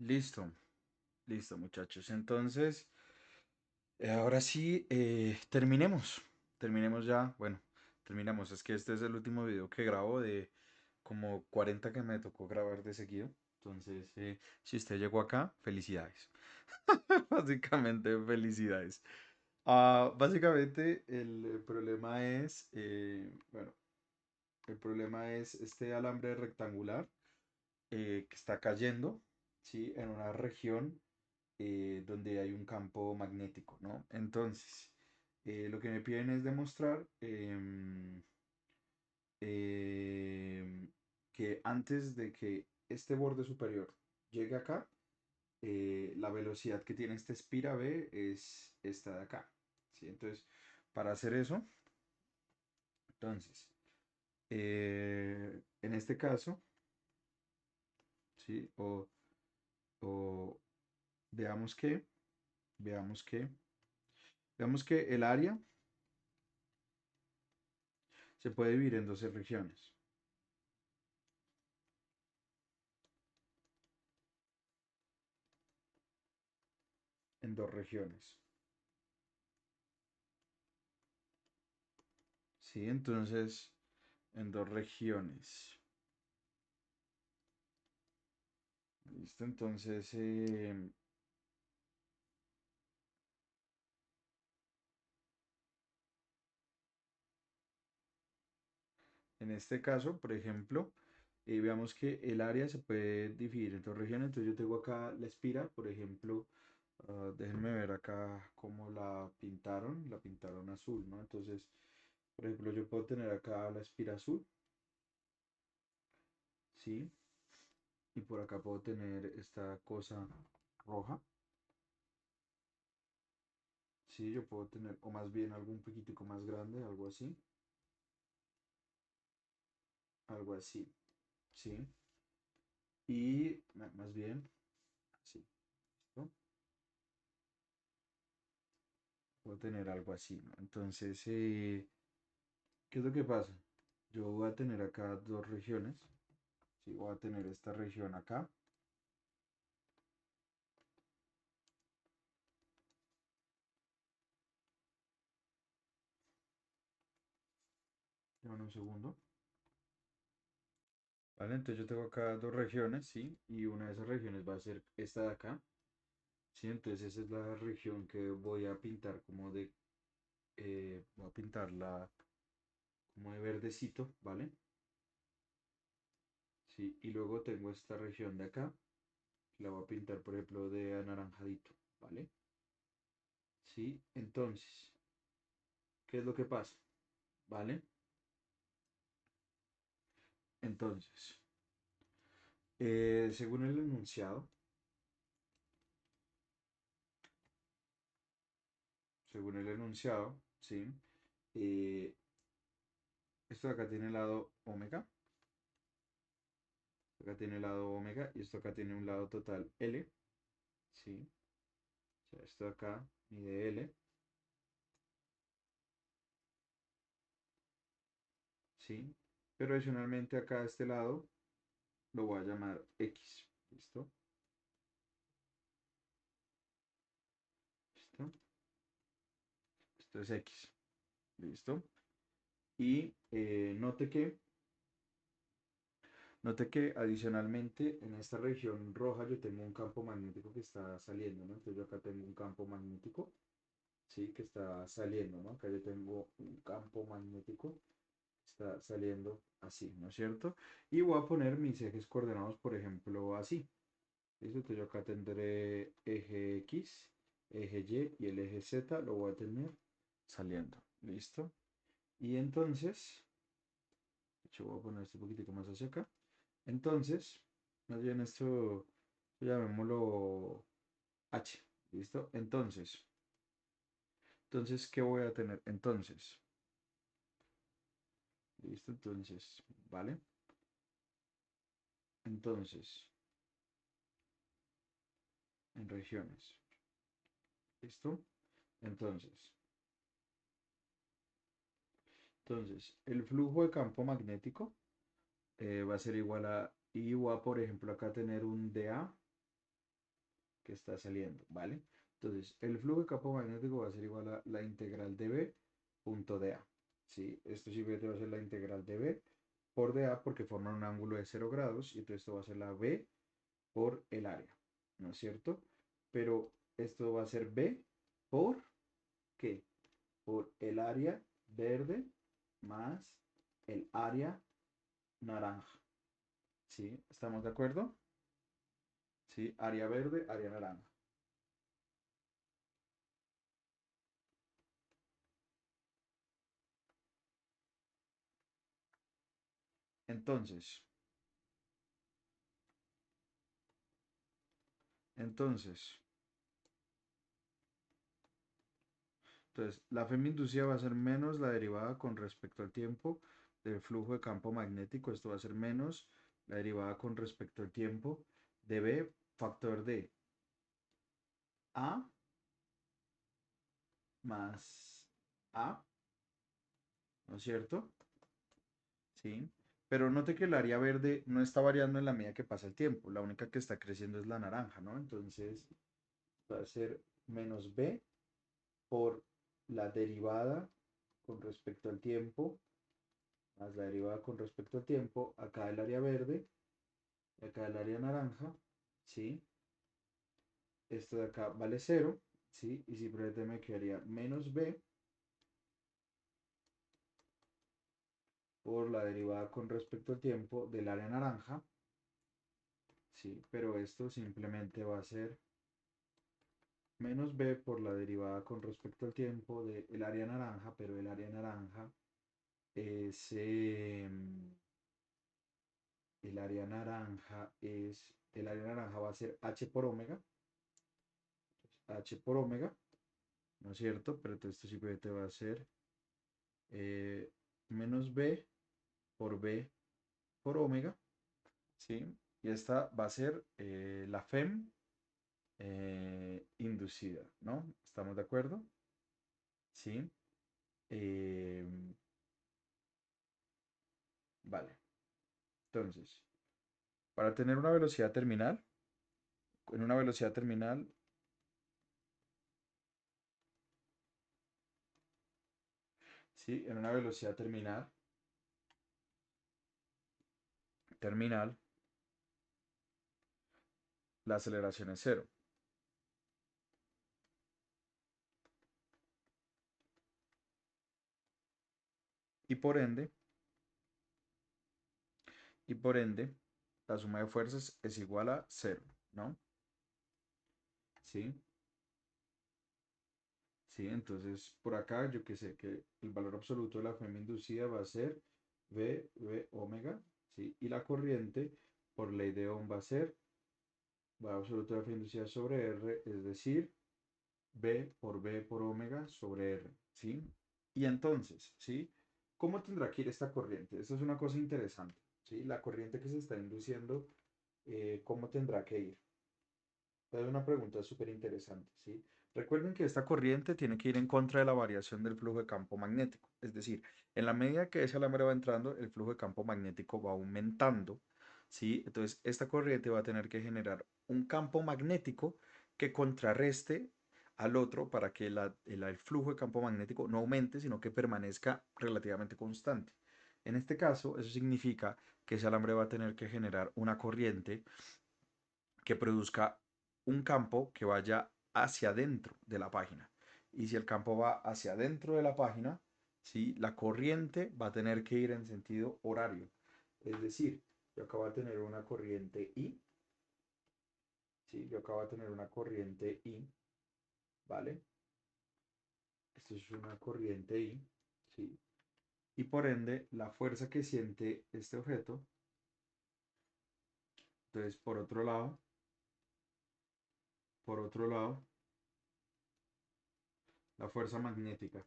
Listo, listo, muchachos. Entonces, ahora sí, terminemos ya. Bueno, terminamos. Es que este es el último video que grabo de como 40 que me tocó grabar de seguido. Entonces, si usted llegó acá, felicidades. Básicamente, felicidades. Básicamente, el problema es, bueno, el problema es este alambre rectangular que está cayendo, ¿sí? En una región donde hay un campo magnético, ¿no? Entonces, lo que me piden es demostrar que antes de que este borde superior llegue acá, la velocidad que tiene esta espira B es esta de acá, ¿sí? Entonces, para hacer eso, entonces, en este caso, ¿sí? O veamos que, veamos que, veamos que el área se puede dividir en 12 regiones. En dos regiones. Sí, entonces, en dos regiones. Listo, entonces, en este caso, por ejemplo, veamos que el área se puede dividir en dos regiones. Entonces, yo tengo acá la espira, por ejemplo, déjenme ver acá cómo la pintaron azul, ¿no? Entonces, por ejemplo, yo puedo tener acá la espira azul, ¿sí? Y por acá puedo tener esta cosa roja. Sí, yo puedo tener, o más bien algo un poquitico más grande, algo así, algo así, ¿sí? Y más bien, así, ¿no? Puedo tener algo así, ¿no? Entonces, ¿qué es lo que pasa? Yo voy a tener acá dos regiones, ¿sí? Voy a tener esta región acá, déjame un segundo, ¿vale? Entonces yo tengo acá dos regiones, ¿sí? Y una de esas regiones va a ser esta de acá, ¿sí? Entonces esa es la región que voy a pintar como de, voy a pintarla como de verdecito, ¿vale? Sí, y luego tengo esta región de acá, la voy a pintar, por ejemplo, de anaranjadito, ¿vale? Sí, entonces, ¿qué es lo que pasa? ¿Vale? Entonces, según el enunciado, según el enunciado, ¿sí? Eh, esto de acá tiene el lado omega, acá tiene el lado omega y esto acá tiene un lado total L, ¿sí? O sea, esto de acá mide L, ¿sí? Pero adicionalmente acá a este lado lo voy a llamar X, ¿listo? ¿Listo? Esto es X, ¿listo? Y note que adicionalmente en esta región roja yo tengo un campo magnético que está saliendo, ¿no? Entonces yo acá tengo un campo magnético, ¿sí? Que está saliendo, ¿no? Acá yo tengo un campo magnético que está saliendo así, ¿no es cierto? Y voy a poner mis ejes coordenados, por ejemplo, así. ¿Listo? Entonces yo acá tendré eje X, eje Y y el eje Z lo voy a tener saliendo. ¿Listo? Y entonces, de hecho voy a poner este un poquitico más hacia acá. Entonces, más bien esto, llamémoslo H, ¿listo? Entonces, ¿qué voy a tener? Entonces, ¿listo? Entonces, ¿vale? Entonces, en regiones, ¿listo? Entonces, el flujo de campo magnético va a ser igual a, y voy a, por ejemplo, acá tener un dA, que está saliendo, ¿vale? Entonces, el flujo de campo magnético va a ser igual a la integral de B punto de A, ¿sí? Esto simplemente va a ser la integral de B por de A porque forman un ángulo de 0 grados y entonces esto va a ser la B por el área, ¿no es cierto? Pero esto va a ser B por ¿qué? Por el área verde más el área naranja, ¿sí? ¿Estamos de acuerdo? ¿Sí? Área verde, área naranja. Entonces, entonces, entonces, la Fm inducida va a ser menos la derivada con respecto al tiempo del flujo de campo magnético. Esto va a ser menos la derivada con respecto al tiempo de B factor de A más A, ¿no es cierto? Sí. Pero note que el área verde no está variando en la medida que pasa el tiempo. La única que está creciendo es la naranja, ¿no? Entonces va a ser menos B por la derivada con respecto al tiempo, más la derivada con respecto al tiempo, acá el área verde, acá el área naranja, ¿sí? Esto de acá vale cero, ¿sí? Y simplemente me quedaría menos B por la derivada con respecto al tiempo del área naranja, ¿sí? Pero esto simplemente va a ser menos B por la derivada con respecto al tiempo del área naranja, pero el área naranja es... el área naranja va a ser H por omega, H por omega, ¿no es cierto? Pero entonces esto simplemente va a ser eh, menos B por B por omega, ¿sí? Y esta va a ser la FEM inducida, ¿no? ¿Estamos de acuerdo? Sí. Eh, vale. Entonces, para tener una velocidad terminal, en una velocidad terminal, ¿sí? En una velocidad terminal, la aceleración es cero. Y por ende, y por ende, la suma de fuerzas es igual a cero, ¿no? Sí, sí, entonces por acá yo que sé que el valor absoluto de la FEM inducida va a ser V omega, ¿sí? Y la corriente por ley de Ohm va a ser valor absoluto de la FEM inducida sobre R, es decir, B por omega sobre R, ¿sí? Y entonces, ¿sí? ¿Cómo tendrá que ir esta corriente? Esto es una cosa interesante, ¿sí? La corriente que se está induciendo, ¿cómo tendrá que ir? Es una pregunta súper interesante, ¿sí? Recuerden que esta corriente tiene que ir en contra de la variación del flujo de campo magnético. Es decir, en la medida que ese alambre va entrando, el flujo de campo magnético va aumentando, ¿sí? Entonces, esta corriente va a tener que generar un campo magnético que contrarreste al otro para que el flujo de campo magnético no aumente, sino que permanezca relativamente constante. En este caso, eso significa que ese alambre va a tener que generar una corriente que produzca un campo que vaya hacia adentro de la página. Y si el campo va hacia adentro de la página, ¿sí? La corriente va a tener que ir en sentido horario. Es decir, yo acabo de tener una corriente I, ¿sí? Yo acabo de tener una corriente I, ¿vale? Esto es una corriente I, ¿sí? Y por ende, la fuerza que siente este objeto, entonces por otro lado, la fuerza magnética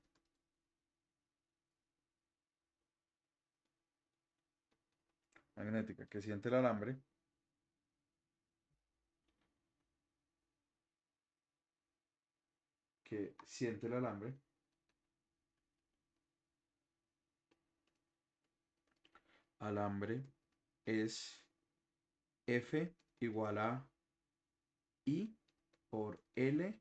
que siente el alambre, que siente el alambre, alambre es F igual a I por L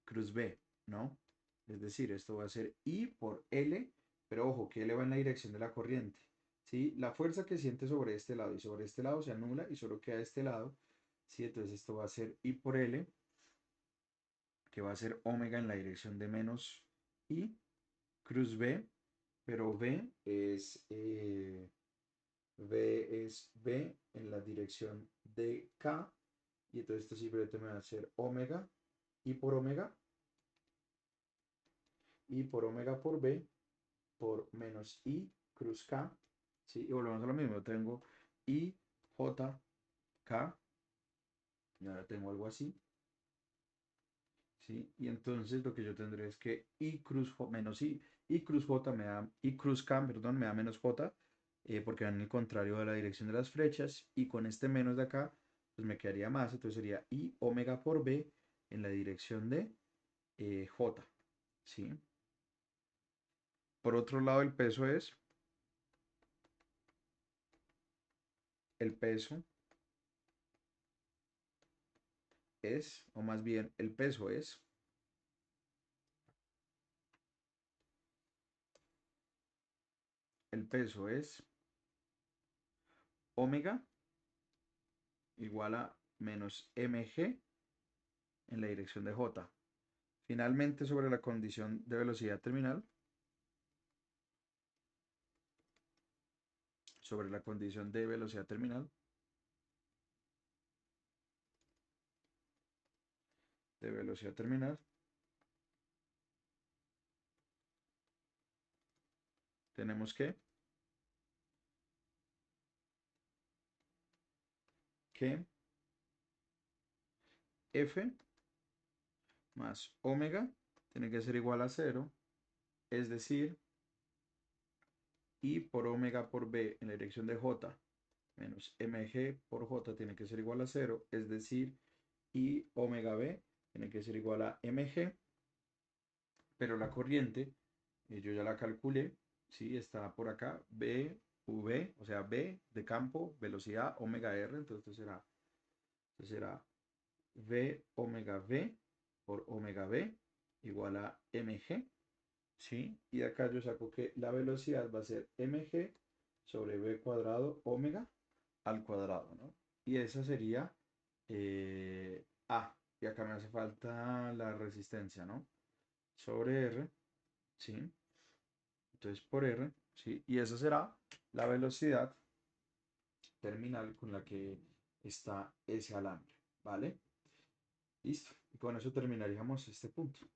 cruz B, ¿no? Es decir, esto va a ser I por L, pero ojo, que L va en la dirección de la corriente, ¿sí? La fuerza que siente sobre este lado y sobre este lado se anula y solo queda este lado, ¿sí? Entonces esto va a ser I por L, que va a ser omega en la dirección de menos I, cruz B, pero B es B en la dirección de K, y entonces esto simplemente me va a ser omega, I por omega, I por omega por B, por menos I cruz K, ¿sí? Y volvemos a lo mismo, tengo I, J, K, y ahora tengo algo así, ¿sí? Y entonces lo que yo tendré es que I cruz J menos I cruz J me da, I cruz K, perdón, me da menos J, porque va en el contrario de la dirección de las flechas, y con este menos de acá, pues me quedaría más, entonces sería I omega por B en la dirección de J, ¿sí? Por otro lado, el peso es, o más bien, el peso es omega igual a menos mg en la dirección de j. Finalmente, sobre la condición de velocidad terminal, sobre la condición de velocidad terminal, de velocidad terminal, tenemos que F más omega tiene que ser igual a cero, es decir, I por omega por B en la dirección de J menos mg por J tiene que ser igual a cero, es decir, I omega B tiene que ser igual a mg, pero la corriente, yo ya la calculé, ¿sí? Está por acá, B, V, o sea, B de campo, velocidad, omega R, entonces esto será V omega V por omega B igual a mg, ¿sí? Y de acá yo saco que la velocidad va a ser mg sobre b cuadrado omega al cuadrado, ¿no? Y esa sería A. Y acá me hace falta la resistencia, ¿no? Sobre R, ¿sí? Entonces por R, ¿sí? Y esa será la velocidad terminal con la que está ese alambre, ¿vale? Listo. Y con eso terminaríamos este punto.